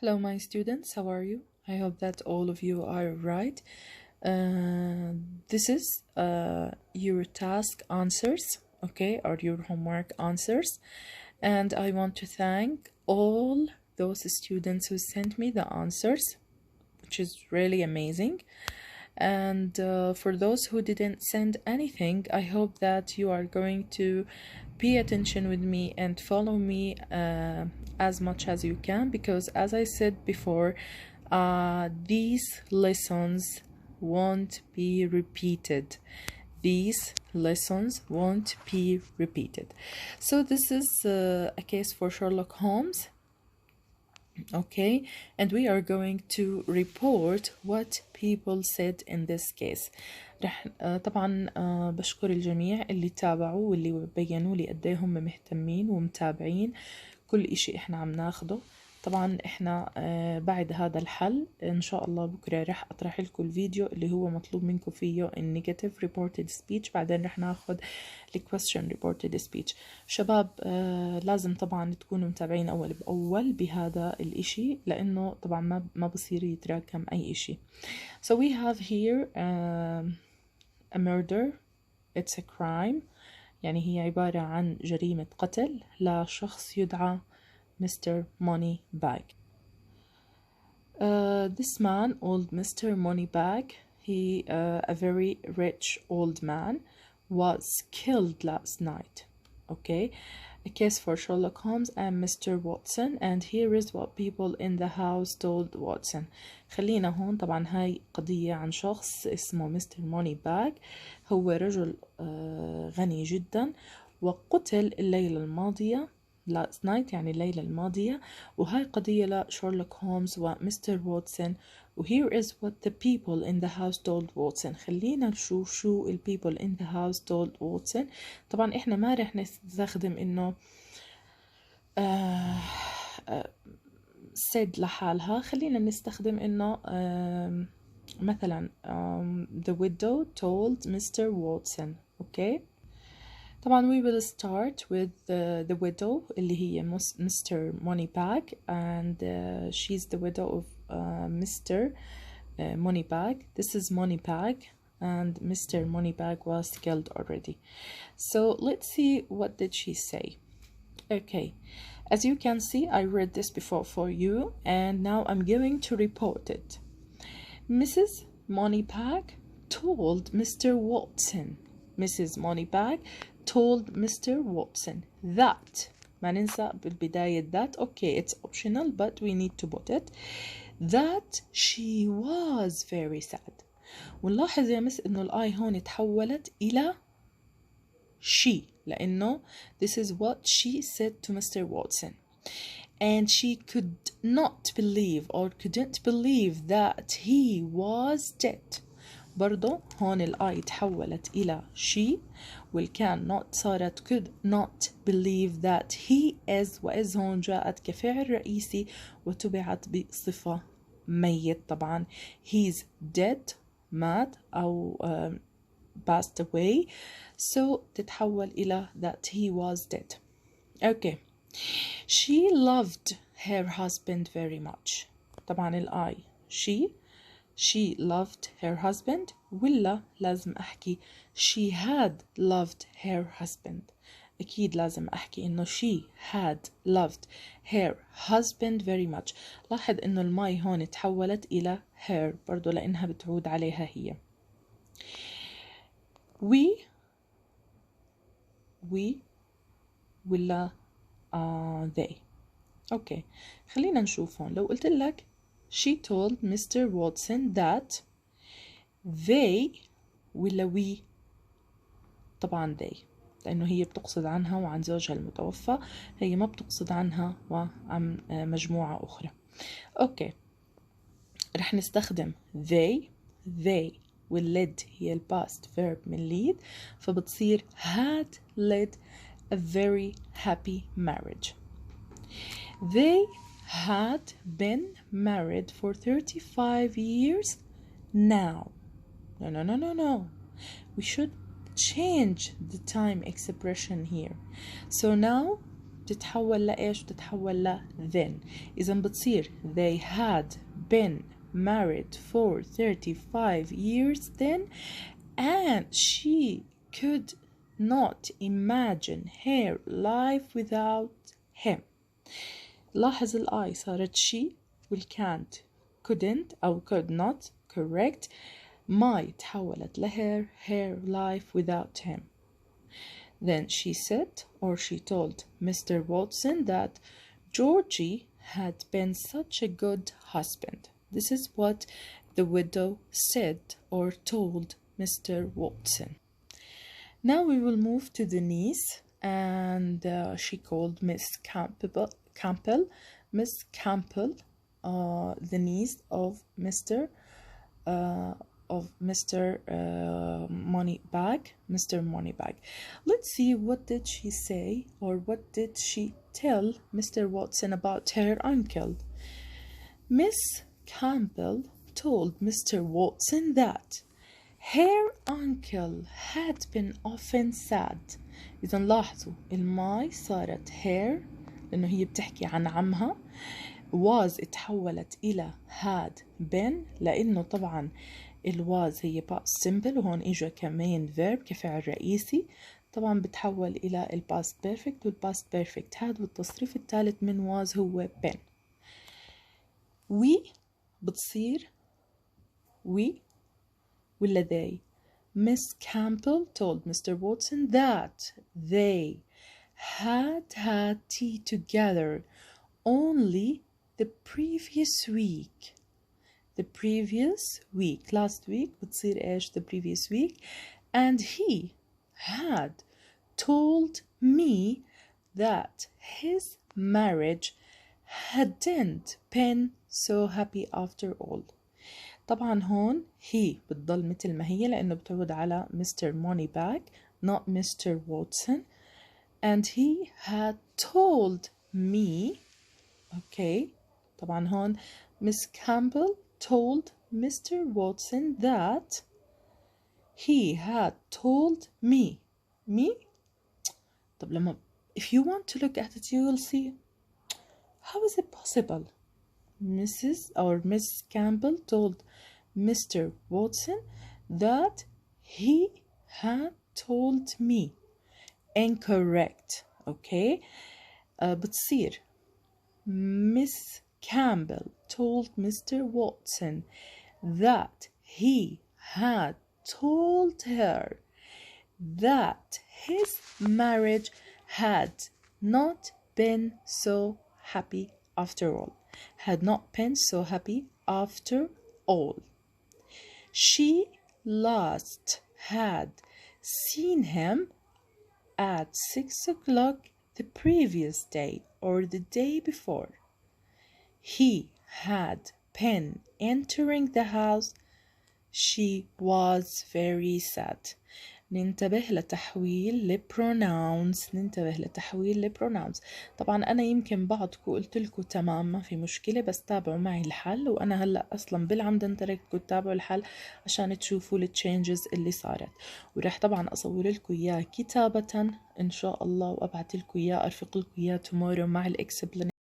Hello, my students. How are you? I hope that all of you are right. This is your task answers, okay, or your homework answers. And I want to thank all those students who sent me the answers, which is really amazing. And for those who didn't send anything, I hope that you are going to pay attention with me and follow me as much as you can, because as I said before, these lessons won't be repeated. These lessons won't be repeated. So this is a case for Sherlock Holmes. Okay, and we are going to report what people said in this case. رح طبعا بشكر الجميع اللي تابعوا واللي بينوا لي قد ايه هم مهتمين ومتابعين كل اشي احنا عم ناخده. طبعا احنا بعد هذا الحل ان شاء الله بكره رح اطرح لكم الفيديو اللي هو مطلوب منكم فيه النيجاتيف ريبورتد سبيتش، بعدين رح ناخذ الكويستشن ريبورتد سبيتش. شباب لازم طبعا تكونوا متابعين اول باول بهذا الاشي، لانه طبعا ما بصير يتراكم اي اشي. So we have here a murder. It's a crime، يعني هي عبارة عن جريمة قتل لشخص يدعى Mr. Moneybag. This man, old Mr. Moneybag, he a very rich old man, was killed last night. Okay, a case for Sherlock Holmes and Mr. Watson, and here is what people in the house told Watson. خلينا هون. طبعا هاي قضية عن شخص اسمه Mr. Moneybag. هو رجل غني جدا وقتل الليلة الماضية last night، يعني الليلة الماضية، وهاي قضية لشارلوك هولمز ومستر واتسون. و here is what the people in the house told Watson. خلينا نشوف شو ال people in the house told Watson. طبعا احنا ما رح نستخدم انه said لحالها، خلينا نستخدم انه مثلا the widow told Mr. Watson. okay. طبعا we will start with the widow اللي هي Mr. Moneybag, and she's the widow of Mr. Moneybag. This is Moneybag, and Mr. Moneybag was killed already. So let's see what did she say. Okay, as you can see, I read this before for you, and now I'm going to report it. Mrs. Moneybag told Mr. Watson. Mrs. Moneybag told Mr. Watson that ما ننسى بالبداية that. okay, it's optional but we need to put it, that she was very sad. ونلاحظ يا مس انه الاي هون تحولت الى she، لانه this is what she said to Mr. Watson, and she could not believe or couldn't believe that he was dead. برضو هون الاي تحولت الى she، والكان not صارت could not believe that he is، وإز هون جاءت كفعل رئيسي وتبعت بصفة ميت. طبعا he's dead مات أو passed away، so تتحول إلى that he was dead. okay. She loved her husband very much. طبعا الاي she loved her husband، ولا لازم أحكي she had loved her husband. أكيد لازم أحكي إنه she had loved her husband very much. لاحظ إنه الماي هون تحولت إلى her برضو لأنها بتعود عليها هي. we ولا they. okay. خلينا نشوف هون. لو قلت لك she told Mr. Watson that they ولا we. طبعا they لأنه هي بتقصد عنها وعن زوجها المتوفى، هي ما بتقصد عنها وعن مجموعة أخرى. أوكي، رح نستخدم they والليد هي الباست verb من lead، فبتصير had led a very happy marriage. They had been married for 35 years now. No. We should change the time expression here. So now تتحول لإيش؟ تتحول ل then. إذا بتصير they had been married for 35 years then and she could not imagine her life without him. لاحظ الآي صارت she والcan't couldn't أو could not correct. my تحولت لher her life without him. Then she said or she told Mr. Watson that Georgie had been such a good husband. This is what the widow said or told Mr. Watson. Now we will move to the niece, and she called Miss Campbell. Miss Campbell, the niece of Mr. Moneybag, Mr. Moneybag. Let's see, what did she say or what did she tell Mr. Watson about her uncle? Miss Campbell told Mr. Watson that her uncle had been often sad. إذا لاحظوا الماي صارت her لأنه هي بتحكي عن عمها. was اتحولت إلى had been لأنه طبعا was هي past simple وهون إجا كمان verb كفعل رئيسي. طبعا بتحول إلى past perfect والpast perfect had والتصريف الثالث من was هو been. we بتصير we ولا they. Miss Campbell told Mr. Watson that they had had tea together only the previous week. The previous week, last week بتصير إيش the previous week. And he had told me that his marriage hadn't been so happy after all. طبعا هون he بتضل مثل ما هي لأنه بتعود على Mr. Moneybag not Mr. Watson. And he had told me, okay, طبعا هون Miss Campbell told Mr. Watson that he had told me. طب لما if you want to look at it you will see how is it possible? Miss Campbell told Mr. Watson that he had told me. Incorrect. Okay. بتصير Miss Campbell told Mr. Watson that he had told her that his marriage had not been so happy after all. Had not been so happy after all. She last had seen him at 6 o'clock the previous day or the day before. He had been entering the house. She was very sad. ننتبه لتحويل pronouns. طبعا أنا يمكن بعضكم قلت لكم تمام ما في مشكلة بس تابعوا معي الحل وأنا هلأ أصلا بالعمد انتركتكم تتابعوا الحل عشان تشوفوا التشينجز اللي صارت ورح طبعا أصور لكم إياه كتابة إن شاء الله وأبعت لكم إياه أرفق لكم إياه tomorrow مع الإكسبلانيشن